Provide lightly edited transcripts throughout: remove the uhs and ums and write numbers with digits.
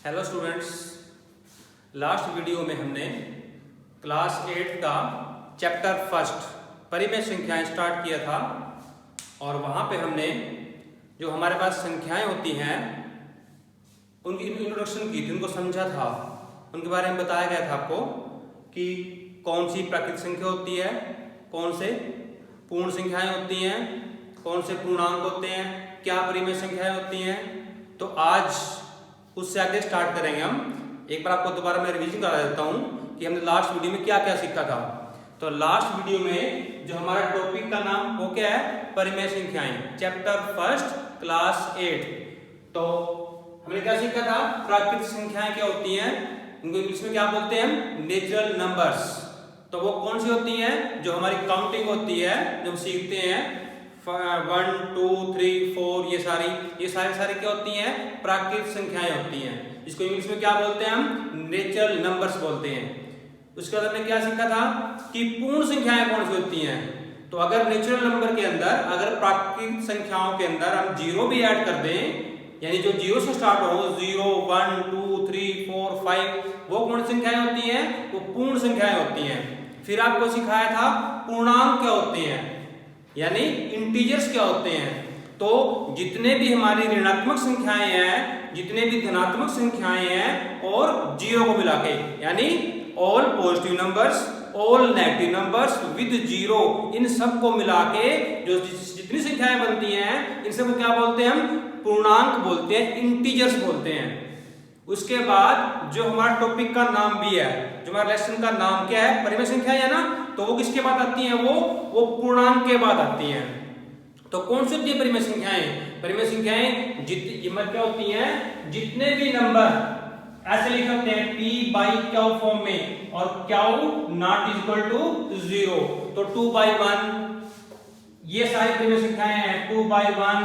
Hello students, last video में हमने class 8 का चैप्टर फर्स्ट परिमेय संख्याएं स्टार्ट किया था और वहाँ पे हमने जो हमारे पास संख्याएं होती हैं उनकी इंट्रोडक्शन की थी, उनको समझा था, उनके बारे में बताया गया था आपको कि कौन सी प्राकृतिक संख्या होती है, कौन से पूर्ण संख्याएं होती हैं, कौन से पूर्णांक होते हैं, क्या परिमेय संख्याएं होती हैं। तो आज उससे आगे स्टार्ट करेंगे हम। एक बार आपको दोबारा मैं रिवीजन करा देता हूँ कि हमने लास्ट वीडियो में क्या क्या सीखा था। तो लास्ट वीडियो में जो हमारा टॉपिक का नाम वो क्या है, परिमेय संख्याएं, चैप्टर फर्स्ट क्लास 8। तो हमने क्या सीखा था, प्राकृतिक संख्याएं क्या होती हैं, इनको इंग्लिश में क्या बोलते हैं हम, नेचुरल नंबर्स। तो वो कौन सी होती हैं, जो हमारी काउंटिंग होती है, जो हम सीखते हैं 1 2 3 4, ये सारी क्या होती हैं, प्राकृतिक संख्याएं होती हैं। इसको इंग्लिश में क्या बोलते हैं हम, नेचुरल नंबर्स बोलते हैं। उसके बाद हमने क्या सीखा था कि पूर्ण संख्याएं कौन सी होती हैं। तो अगर नेचुरल नंबर के अंदर, अगर प्राकृतिक संख्याओं के अंदर हम जीरो भी ऐड कर दें, यानी जो जीरो से स्टार्ट हो, 0 1 2 3 4 5, वो कौन सी संख्याएं होती हैं, वो पूर्ण संख्याएं होती हैं। फिर आपको सिखाया था पूर्णांक क्या होते हैं, यानी इंटीजर्स क्या होते हैं। तो जितने भी हमारी ऋणात्मक संख्याएं हैं, जितने भी धनात्मक संख्याएं हैं और जीरो को मिला के, यानी all positive numbers, all negative numbers with zero, इन सब को मिला के जो जितनी संख्याएं बनती हैं, इन सबको क्या बोलते हैं हम, पूर्णांक बोलते हैं, इंटीजर्स बोलते हैं। उसके बाद जो हमारा टॉपिक का नाम भी है, जो हमारा लेसन का नाम क्या है, परिमेय संख्याएं है ना, तो वो किसके बाद आती हैं, वो पूर्णांक के बाद आती हैं। तो कौन सी होती है परिमेय संख्याएं, परिमेय संख्याएं क्या होती हैं, जितने भी नंबर ऐसे लिख सकते हैं p बाई क्यू फॉर्म में, और Q naught is equal to 0, तो 2 बाई 1, ये सारी परिमेय संख्याएं हैं। 2 बाई 1,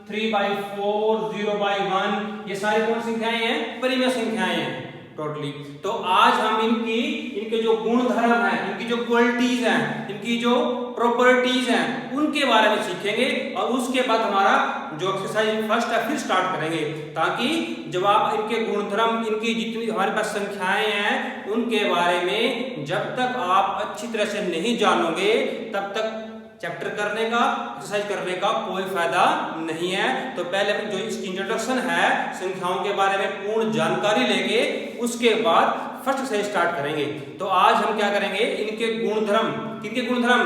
3 बाई 4, 0 बाई 1, ये सारी कौन संख्याएं हैं, परिमेय संख्याएं हैं टोटली। तो आज हम इनके जो गुणधर्म हैं, इनकी जो क्वालिटीज हैं, इनकी जो प्रॉपर्टीज हैं, उनके बारे में सीखेंगे और उसके बाद हमारा जो एक्सरसाइज फर्स्ट है फिर स्टार्ट करेंगे, ताकि जब आप इनके गुणधर्म, इनकी जितनी हमारे पास संख्याएं हैं, उनके बारे में जब तक आप अच्छी तरह से नहीं जानोगे, तब तक चैप्टर करने का, एक्सरसाइज करने का कोई फायदा नहीं है। तो पहले जो इसकी इंट्रोडक्शन है, संख्याओं के बारे में पूर्ण जानकारी लेंगे, उसके बाद फर्स्ट एक्सरसाइज स्टार्ट करेंगे। तो आज हम क्या करेंगे, इनके गुणधर्म, किनके गुणधर्म,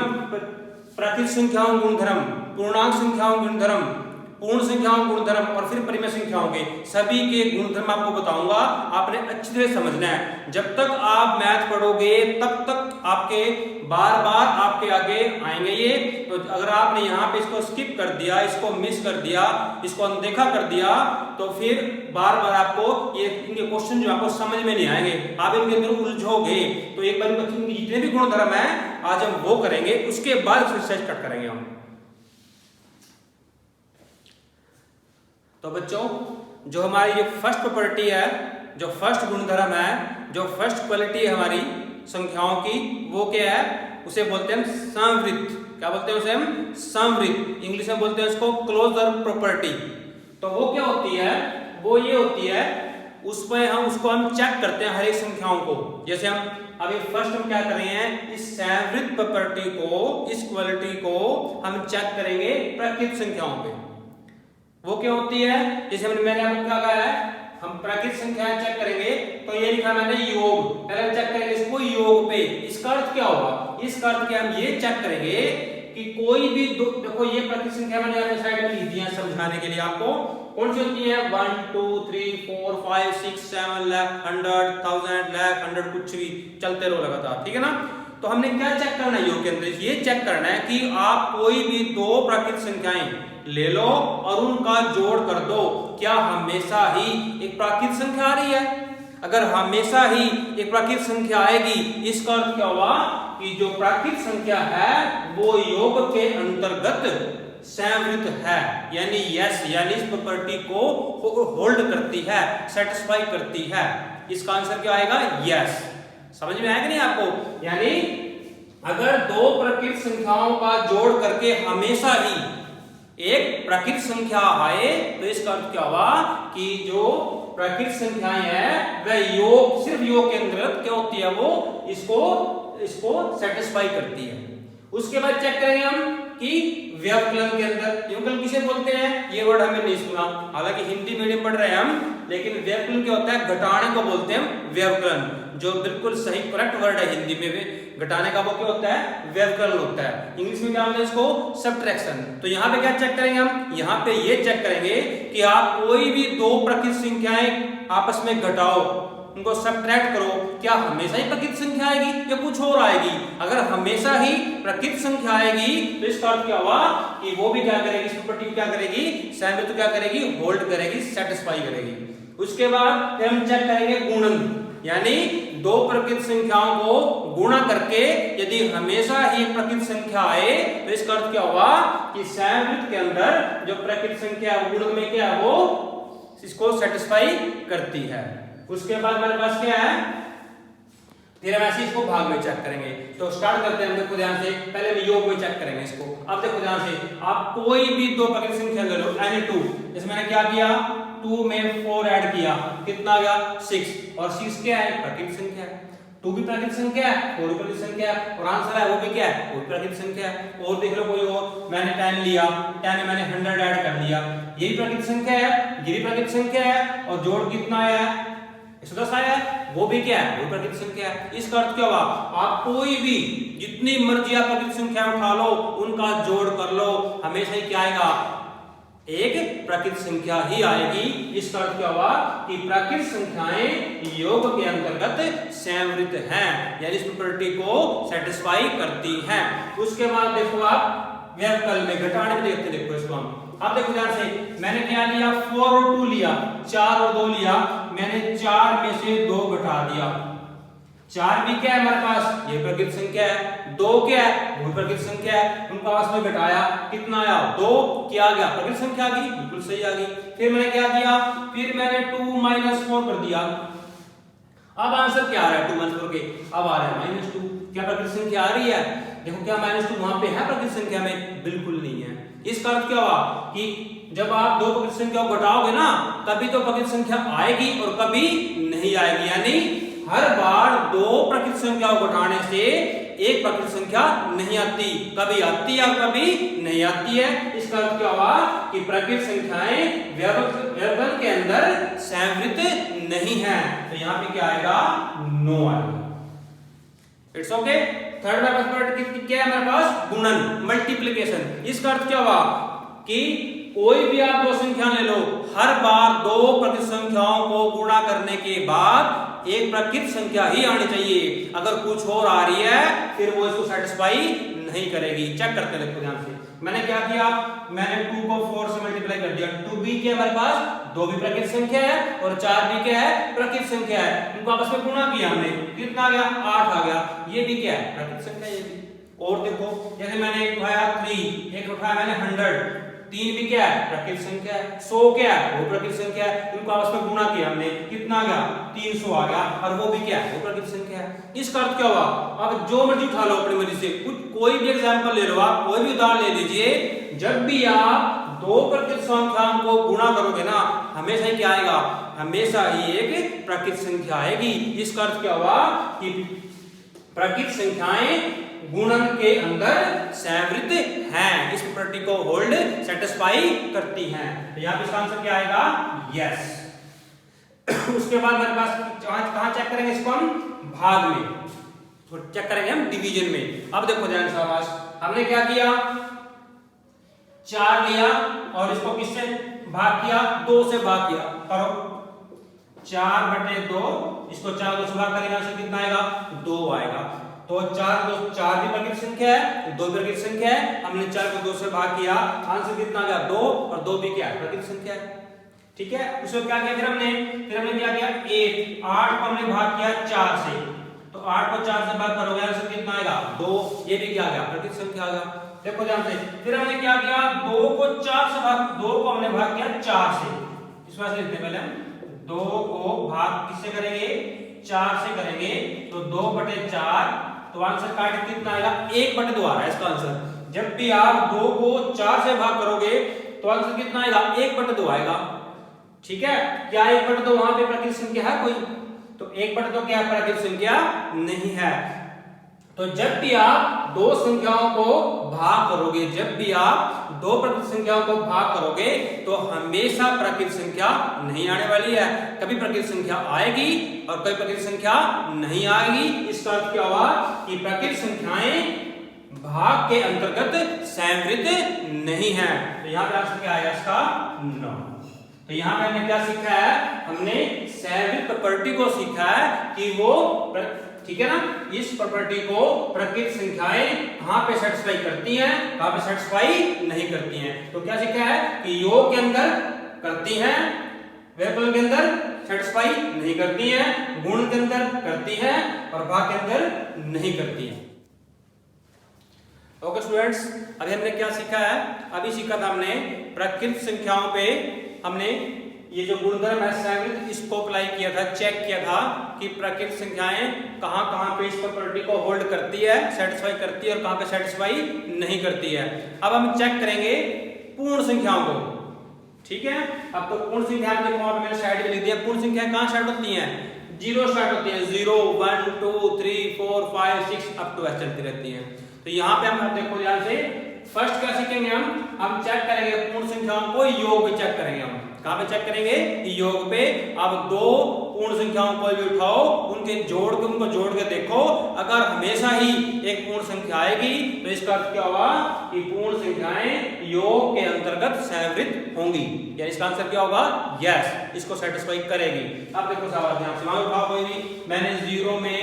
प्राकृतिक संख्याओं गुणधर्म, पूर्णांक संख्याओं गुणधर्म, पूर्ण संख्याओं गुणधर्म और फिर परिमेय संख्याओं के सभी के गुणधर्म आपको बताऊंगा। आपने अच्छी तरह समझना है। जब तक आप मैथ पढ़ोगे तब तक आपके बार बार आपके आगे आएंगे ये। तो अगर आपने यहाँ पे इसको स्किप कर दिया, इसको मिस कर दिया, इसको अनदेखा कर दिया, तो फिर बार बार आपको ये इनके क्वेश्चन जो आपको समझ में नहीं आएंगे, आप इनके अंदर उलझोगे। तो एक बार इनके जितने भी गुणधर्म है आज हम वो करेंगे, उसके बाद एक्सरसाइज स्टार्ट करेंगे हम। तो बच्चों, जो हमारी ये फर्स्ट प्रॉपर्टी है, जो फर्स्ट गुणधर्म है, जो फर्स्ट क्वालिटी है हमारी संख्याओं की, वो क्या है, उसे बोलते हैं समवृत्त। क्या बोलते हैं उसे हम, समवृत्त। इंग्लिश में बोलते हैं उसको क्लोजर प्रॉपर्टी। तो वो क्या होती है, वो ये होती है, उसको हम चेक करते हैं हर एक संख्याओं को। जैसे हम अभी फर्स्ट हम क्या कर रहे हैं, इस समवृत्त प्रॉपर्टी को, इस क्वालिटी को हम चेक करेंगे प्राकृतिक संख्याओं पे। वो क्या होती है, जैसे मैंने आपको क्या कहा है, हम प्राकृतिक संख्याएं चेक करेंगे। तो ये लिखा मैंने योग, पहले चेक करेंगे इसको योग पे। इसका अर्थ क्या होगा, इसका अर्थ क्या, हम ये चेक करेंगे कि कोई भी दो, देखो ये प्राकृतिक संख्या मैंने यहाँ साइड में लिख दी है समझाने के लिए आपको। कौन सी होती है, 1 2 3 4 5 6 7 लाख, 100 1000 लाख, 100, कुछ भी चलते रहो लगातार, ठीक है ना। तो हमने क्या चेक करना है योग के अंदर, ये चेक करना है कि आप कोई भी दो प्राकृतिक संख्याएं ले लो और उनका जोड़ कर दो, क्या हमेशा ही एक प्राकृतिक संख्या आ रही है। अगर हमेशा ही एक प्राकृतिक संख्या आएगी, इसका अर्थ क्या हुआ कि जो प्राकृतिक संख्या है वो योग के अंतर्गत समवृत्त है, यानी यस, यानी इस प्रॉपर्टी को होल्ड करती है, सेटिस्फाई करती है। इसका आंसर क्या आएगा, यस। समझ में आएगा नहीं आपको, यानी अगर दो प्राकृतिक संख्याओं का जोड़ करके हमेशा ही एक प्रकृत संख्या आए तो इसका अर्थ क्या हुआ कि जो प्रकृत संख्याएं हैं वह योग, सिर्फ योग के अंतर्गत क्या होती है, वो इसको सेटिस्फाई करती है। उसके बाद चेक करेंगे हम कि व्यवकलन के अंदर, व्यवकलन किसे बोलते हैं, ये वर्ड हमें नहीं सुना, हालांकि हिंदी मीडियम पढ़ रहे हैं हम, लेकिन व्यवकलन क्या होता है, घटाने को बोलते हैं व्यवकलन, जो बिल्कुल सही करेक्ट वर्ड है हिंदी में भी, घटाने का वो क्या होता है, व्यवकलन होता है। इंग्लिश में क्या बोलते हैं इसको, सब्ट्रैक्शन। तो यहाँ पे क्या चेक करेंगे हम, यहाँ पे ये चेक करेंगे कि आप कोई भी दो प्रकृत संख्याएं आपस में घटाओ, उनको सब्ट्रैक्ट करो, क्या हमेशा ही प्रकृत संख्या आएगी या कुछ और आएगी। अगर हमेशा ही प्रकृत संख्या आएगी तो इसका अर्थ क्या हुआ कि वो भी क्या करेगी, इस प्रॉपर्टी क्या करेगी, सहमति क्या करेगी, होल्ड करेगी, सेटिस्फाई करेगी। उसके बाद फिर हम चेक करेंगे गुणन, यानी दो प्रकृत संख्याओं को गुणा करके यदि हमेशा ही एक प्रकृत संख्या आए तो इसका अर्थ क्या हुआ कि सहमति के अंदर जो प्रकृत संख्या गुणन में क्या है वो इसको सेटिस्फाई करती है। उसके बाद हमारे पास क्या है, फिर हम ऐसे इसको भाग में चेक करेंगे। तो स्टार्ट करते हैं, हम देखो ध्यान से, पहले हम योग में चेक करेंगे इसको। अब देखो ध्यान से, आप कोई भी दो प्रकृत संख्या ले लो, एनी टू, इसमें मैंने क्या किया, 2 में 4 ऐड किया, कितना आ गया 6, और 6 क्या है, प्रकृत संख्या है, 2 भी प्रकृत संख्या है, 4 भी प्रकृत संख्या है, और आंसर है वो भी क्या है, वो भी प्रकृत संख्या है। और देख लो कोई और, मैंने 10 लिया, 10 में मैंने 100 ऐड कर दिया, ये भी प्रकृत संख्या है, ये भी प्रकृत संख्या है, और जोड़ कितना आया है, 110 आया है, वो भी क्या है, वो प्रकृत संख्या है। इसका अर्थ क्या हुआ, आप कोई भी जितनी मर्जी आप प्रकृत संख्या उठा लो, उनका जोड़ कर लो, हमेशा ही क्या आएगा, एक प्रकृत संख्या ही आएगी। इसका अर्थ क्या हुआ कि प्रकृत संख्याएं योग के अंतर्गत संवृत हैं, यानी इस प्रॉपर्टी को सेटिस्फाई करती हैं। उसके बाद देखो आप व्यवकलन में घटाने में देखते, देखो इसको हम, अब देखो ध्यान से, मैंने क्या लिया, 4 और 2 लिया, 4 और 2 लिया, मैंने 4 में से 2 घटा दिया, 4 भी क्या है हमारे पास, ये प्रकृत संख्या है, 2 क्या है, वो प्रकृत संख्या है, उनको आपस में घटाया, कितना आया, 2, क्या आ गया, प्रकृत संख्या आ गई, बिल्कुल सही आ गई। फिर मैंने क्या किया, फिर मैंने 2 - 4 कर दिया, अब आंसर क्या आ रहा है 2 - 4 के, अब आ रहा है -2, क्या प्रकृत संख्या आ रही है, देखो क्या -2 वहां पे है प्रकृत संख्या में, बिल्कुल नहीं है। इसका अर्थ क्या हुआ कि जब आप दो प्रकृत संख्याओं को घटाओगे ना, कभी तो प्रकृत संख्या आएगी और कभी नहीं आएगी, यानी हर बार दो प्रकृत संख्याओं को घटाने से एक प्रकृत संख्या नहीं आती, कभी आती है कभी नहीं आती है। इसका अर्थ क्या हुआ कि प्रकृत संख्याएं व्यवकलन के अंदर संवृत नहीं है, तो यहाँ पे क्या आएगा, नो आएगा। It's okay. थर्ड मेथड क्या है हमारे पास, गुणन, मल्टीप्लिकेशन। इसका अर्थ क्या हुआ कि कोई भी आप दो संख्या ले लो, हर बार दो प्रकृत संख्याओं को गुणा करने के बाद एक प्रकृत संख्या ही आनी चाहिए, अगर कुछ और आ रही है फिर वो इसको सेटिस्फाई नहीं करेगी। चेक करते हैं, देखो ध्यान से, मैंने क्या किया, मैंने 2 को 4 से मल्टीप्लाई कर दिया, 2 भी क्या हमारे पास, 2 भी प्रकृत संख्या है और 4 भी क्या है, प्रकृत संख्या है, उनको आपस में गुणा किया हमने, कितना आ गया, 8 आ गया, ये भी क्या है, प्रकृत संख्या ये भी। और देखो जैसे मैंने एक उठाया 3, एक उठाया मैंने 100, 3 भी क्या है, प्रकृत संख्या है, 100 क्या है, वो प्रकृत संख्या है, उनको आपस में गुणा किया हमने, कितना आ गया, 300 आ गया, और वो भी क्या है, वो प्रकृत संख्या है। इसका अर्थ क्या हुआ, अब जो मर्जी उठा लो अपनी मर्जी से, कोई भी एग्जांपल ले लो आप, कोई भी उदाहरण ले लीजिए, जब भी आप दो प्रकृत संख्याओं को गुणा करोगे ना, हमेशा ही क्या आएगा, हमेशा ही एक प्रकृत संख्या आएगी। इसका अर्थ क्या हुआ कि प्रकृत संख्याएं गुणन के अंदर संवृत हैं, इस प्रॉपर्टी को होल्ड सेटिस्फाई करती हैं, तो यहाँ पे इसका आंसर क्या आएगा, यस। उसके बाद मेरे पास कहां चेक करेंगे इसको हम, भाग में, तो चेक करेंगे हम डिवीजन में। अब देखो ध्यान से आवाज, हमने क्या किया, 4 लिया और इसको किससे भाग किया, 2 से भाग किया, करो 4/2, इसको 4 2 से भाग करेंगे, कितना आएगा, 2 आएगा, तो 4 भी प्रकृत संख्या है, 2 भी प्रकृत संख्या है, हमने 4 को 2 से भाग किया, आंसर कितना आ गया, 2, और 2 भी क्या है, प्रकृत संख्या है, ठीक है। उसको क्या किया फिर हमने क्या किया, 8 को हमने भाग किया 4 से, तो 8 को 4 से भाग करोगे, आंसर कितना आएगा, 2, ये भी क्या आ गया, प्रकृत संख्या आ गया। देखो ध्यान से, फिर हमने क्या किया, 2 को 4 से भाग, 2 को हमने भाग किया 4 से, इस बात से लिखते हैं पहले हम, 2 को भाग किससे करेंगे, 4 से करेंगे, तो 2/4, तो आंसर काट कितना आएगा, 1/2 आ रहा है इसका आंसर, जब भी आप 2 को 4 से भाग करोगे तो आंसर कितना आएगा? 1/2 आएगा। ठीक है, क्या 1/2 वहां पे प्राकृतिक संख्या है कोई? तो 1/2 क्या प्राकृतिक संख्या नहीं है। तो जब भी आप दो संख्याओं को भाग करोगे, जब भी आप दो प्राकृतिक संख्याओं को भाग करोगे तो हमेशा प्राकृतिक संख्या नहीं आने वाली है। कभी प्राकृतिक संख्या आएगी और कभी प्राकृतिक संख्या नहीं आएगी। इसका अर्थ क्या हुआ कि प्राकृतिक संख्याएं भाग के अंतर्गत संवृत नहीं है। तो यहाँ पे आंसर क्या आएगा इसका? 9। तो यहाँ पे हमने क्या सीखा है? हमने संवृत प्रॉपर्टी को सीखा है कि वो, ठीक है ना, इस प्रॉपर्टी को प्राकृतिक संख्याएं कहां पे सेटिस्फाई करती हैं, कहां पे सेटिस्फाई नहीं करती हैं। तो क्या सीखा है कि योग के अंदर करती हैं, व्यवकलन के अंदर सेटिस्फाई नहीं करती हैं, गुण के अंदर करती हैं और भाग के अंदर नहीं करती हैं। ओके स्टूडेंट्स, अभी हमने क्या सीखा है? अभी सीखा था हमने प्राकृतिक संख्याओं पे हमने ये जो गुणधर्म है संवृत, इसको अप्लाई किया था, चेक किया था कि प्राकृतिक संख्याएं कहां पे इस प्रॉपर्टी को होल्ड करती है, सेटिस्फाई करती है और कहां पे सेटिस्फाई नहीं करती है। अब हम चेक करेंगे पूर्ण संख्याओं को। ठीक है, अब तो पूर्ण संख्या देखो वहां पे मैंने साइड में लिख दिया। पूर्ण संख्याएं कहां स्टार्ट होती हैं? 0 स्टार्ट होती है। 0 1 2 3 4 5 6 अप टू चलती रहती हैं। तो यहाँ पे हम देखो ध्यान से, फर्स्ट क्या सीखेंगे हम चेक करेंगे पूर्ण संख्याओं को, योग पे चेक करेंगे। हम कहां पे चेक करेंगे? योग पे। अब दो पूर्ण संख्याओं को भी उठाओ, उनको जोड़ के देखो, अगर हमेशा ही एक पूर्ण संख्या आएगी तो इसका अर्थ क्या होगा कि पूर्ण संख्याएं योग के अंतर्गत संवृत होंगी, यानी इसका आंसर क्या होगा? यस, इसको सेटिस्फाई करेगी। अब देखो सावधान ध्यान से, वहां उठाओ कोई भी। मैंने 0 में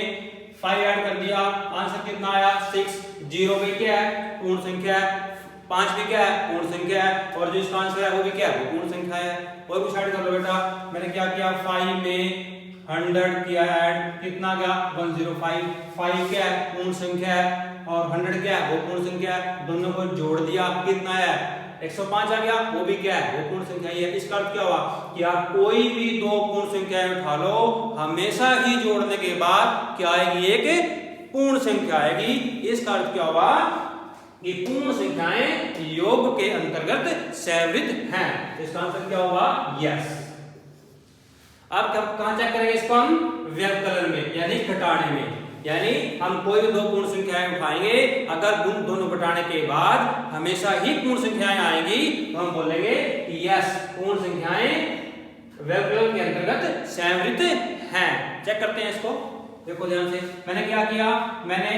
5 ऐड कर दिया, आंसर कितना आया? 6। 0 भी क्या है? पूर्ण संख्या है। 5 भी क्या है? पूर्ण संख्या है। और जो इसका आंसर है वो भी क्या है? वो पूर्ण संख्या है। और कुछ ऐड कर लो बेटा। मैंने क्या किया? 5 में 100 किया ऐड, कितना गया? 105। 5 क्या है? पूर्ण संख्या है और 100 क्या है? वो पूर्ण संख्या है। दोनों को जोड़ दिया, कितना है? 105 आ गया। वो भी क्या है? वो पूर्ण संख्या ही है। इसका अर्थ क्या हुआ कि आप कोई भी दो पूर्ण संख्याएं उठा लो, हमेशा ही जोड़ने के बाद क्या आएगी? एक पूर्ण संख्या आएगी। इसका अर्थ क्या हुआ कि पूर्ण संख्याएं योग के अंतर्गत संवृत हैं। इसका आंसर क्या होगा? यस। अब कहां चेक करेंगे इसको? हम व्यवकलन में, यानी घटाने में। यानी हम कोई भी दो पूर्ण संख्याएं उठाएंगे, अगर उन दोनों घटाने के बाद हमेशा ही पूर्ण संख्याएं आएंगी तो हम बोलेंगे कि यस, पूर्ण संख्याएं व्यवकलन के अंतर्गत संवृत हैं। चेक करते हैं इसको, देखो ध्यान से। मैंने क्या किया? मैंने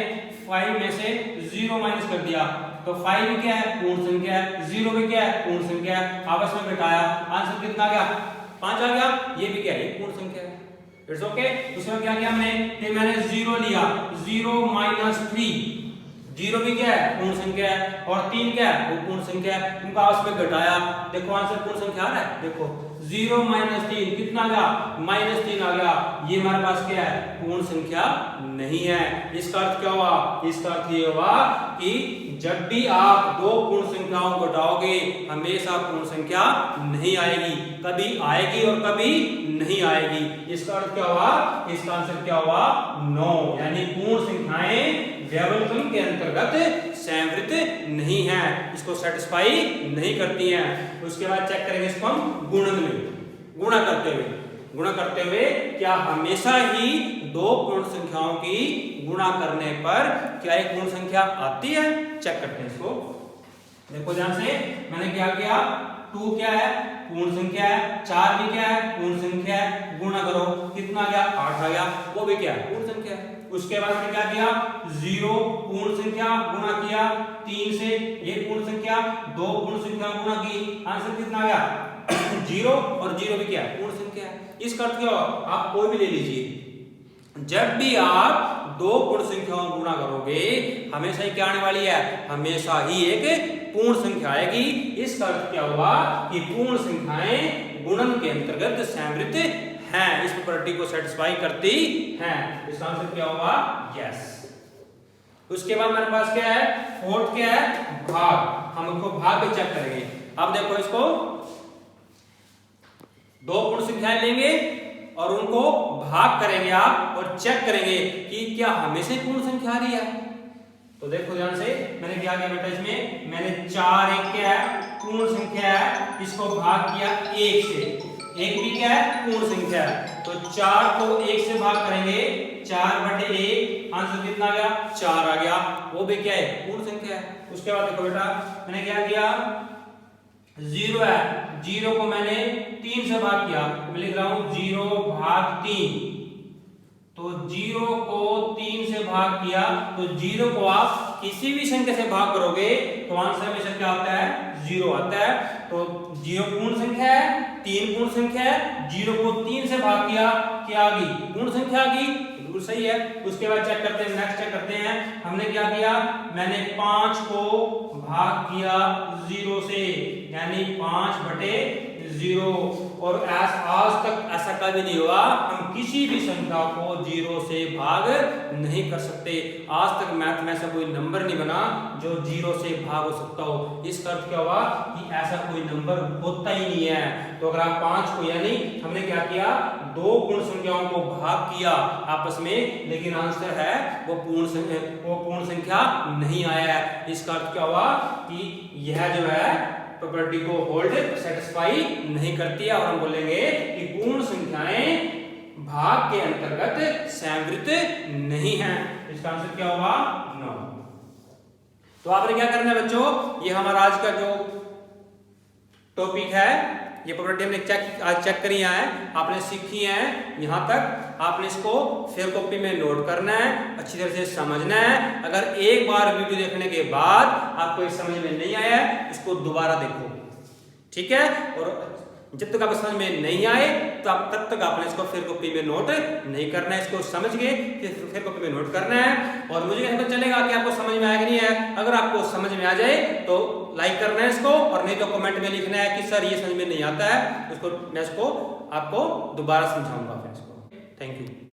5 में से 0 माइनस कर दिया, तो 5 भी क्या है? पूर्ण संख्या है। 0 भी क्या है? पूर्ण संख्या है। आपस में घटाया, आंसर कितना आ गया? 5 आ गया। ये भी क्या है? पूर्ण संख्या है। It's okay. उसमें क्या किया हमने? फिर मैंने 0 लिया, 0 माइनस 3। 0 भी क्या है? पूर्ण संख्या है और 3 क्या है? वो पूर्ण संख्या है। इनको आपस में घटाया, देखो आंसर पूर्ण संख्या आ रहा है। देखो 0 माइनस 3 कितना आ गया? -3 आ गया। ये हमारे पास क्या है? पूर्ण संख्या नहीं है। इसका अर्थ क्या हुआ? इसका अर्थ ये हुआ कि जब भी आप दो पूर्ण संख्याओं को घटाओगे, हमेशा पूर्ण संख्या नहीं आएगी, कभी आएगी और कभी नहीं आएगी। इसका अर्थ क्या हुआ? इसका आंसर क्या हुआ? 9, यानी पूर्ण संख्याएं व्यवकलन के अंतर्गत संवृत नहीं है, इसको सेटिस्फाई नहीं करती हैं। उसके बाद चेक करेंगे इसको हम गुणन में, गुणा करते हुए क्या हमेशा ही दो पूर्ण संख्याओं की गुणा करने पर क्या एक पूर्ण संख्या आती है? चेक करते हैं इसको, देखो ध्यान से। मैंने क्या किया? 2 क्या है? पूर्ण संख्या है। 4 भी क्या है? पूर्ण संख्या है। गुणा करो, कितना आ गया? 8 आ गया। वो भी क्या है? पूर्ण संख्या है। उसके बाद मैंने क्या किया? 0 पूर्ण संख्या गुणा किया 3 से, ये पूर्ण संख्या, 2 पूर्ण संख्या गुणा की, आंसर कितना आ गया? 0 और 0 भी क्या है? पूर्ण संख्या है। इसका अर्थ क्या हो? आप कोई भी ले लीजिए, जब भी आप दो पूर्ण संख्याओं को गुणा करोगे, हमेशा ही क्या आने वाली है? हमेशा ही एक पूर्ण संख्या आएगी। इसका अर्थ क्या हुआ कि पूर्ण संख्याएं गुणन के अंतर्गत संवृत हैं, इस प्रॉपर्टी को सेटिस्फाई करती हैं। इसका आंसर क्या होगा? यस। उसके बाद मेरे पास क्या है? फोर्थ क्या है? भाग। हम उसको भाग पे चेक करेंगे। अब देखो इसको, दो पूर्ण संख्याएं लेंगे और उनको भाग करेंगे आप और चेक करेंगे कि क्या हमेशा पूर्ण संख्या आ रही है। तो देखो ध्यान से, मैंने क्या किया बेटा, इसमें मैंने 4 एक क्या है, पूर्ण संख्या है, इसको भाग किया 1 से। 1 भी क्या है, पूर्ण संख्या है, तो 4 को 1 से भाग करेंगे, 4/1, आंसर कितना आ गया, 4 आ गया, वो भी क्या है, पूर्ण संख्या है। उसके बाद देखो बेटा, मैंने क्या किया, 0 है, 0 को मैंने 3 से भाग किया, मैं लिख रहा हूं 0/3। तो 0 को 3 से भाग किया, तो 0 को आप किसी भी संख्या से भाग करोगे तो आंसर हमेशा क्या आता है, 0 आता है। तो 0 पूर्ण संख्या है, 3 पूर्ण संख्या है, 0 को 3 से भाग किया, क्या आ गई, पूर्ण संख्या आ गई, बिल्कुल सही है। उसके बाद चेक करते हैं, नेक्स्ट चेक करते हैं, हमने क्या किया, मैंने 5 को भाग किया 0 से, यानी 5/0। और आज तक ऐसा कभी नहीं हुआ, हम किसी भी संख्या को 0 से भाग नहीं कर सकते। आज तक मैथ में ऐसा कोई नंबर नहीं बना जो 0 से भाग हो सकता हो। इसका अर्थ क्या हुआ कि ऐसा कोई नंबर होता ही नहीं है। तो अगर आप 5 को, यानी हमने क्या किया, 2 पूर्ण संख्याओं को भाग किया आपस में, लेकिन आंसर है वो पूर्ण संख्या नहीं आया है। इसका अर्थ क्या हुआ कि यह जो है प्रॉपर्टी को होल्ड सेटिस्फाई नहीं करती है, और हम बोलेंगे कि पूर्ण संख्याएं भाग के अंतर्गत संवृत नहीं है। इसका आंसर क्या होगा, 9। तो आपने क्या करना है बच्चों, ये हमारा आज का जो टॉपिक है, ये प्रॉपर्टी हमने आज चेक करी है, आपने सीखी है यहाँ तक। आपने इसको फिर कॉपी में नोट करना है, अच्छी तरह से समझना है। अगर एक बार वीडियो देखने के बाद आपको इस समझ में नहीं आया, इसको दोबारा देखो, ठीक है। और जब तक आपको समझ में नहीं आए तब तक आपने इसको फिर कॉपी में नोट नहीं करना है। इसको समझ के फिर कॉपी में नोट करना है, और मुझे कैसे पता चलेगा कि आपको समझ में आया कि नहीं है। अगर आपको समझ में आ जाए तो लाइक करना है इसको, और नहीं तो कमेंट में लिखना है कि सर ये समझ में नहीं आता है, मैं इसको आपको दोबारा समझाऊंगा फिर इसको। Thank you.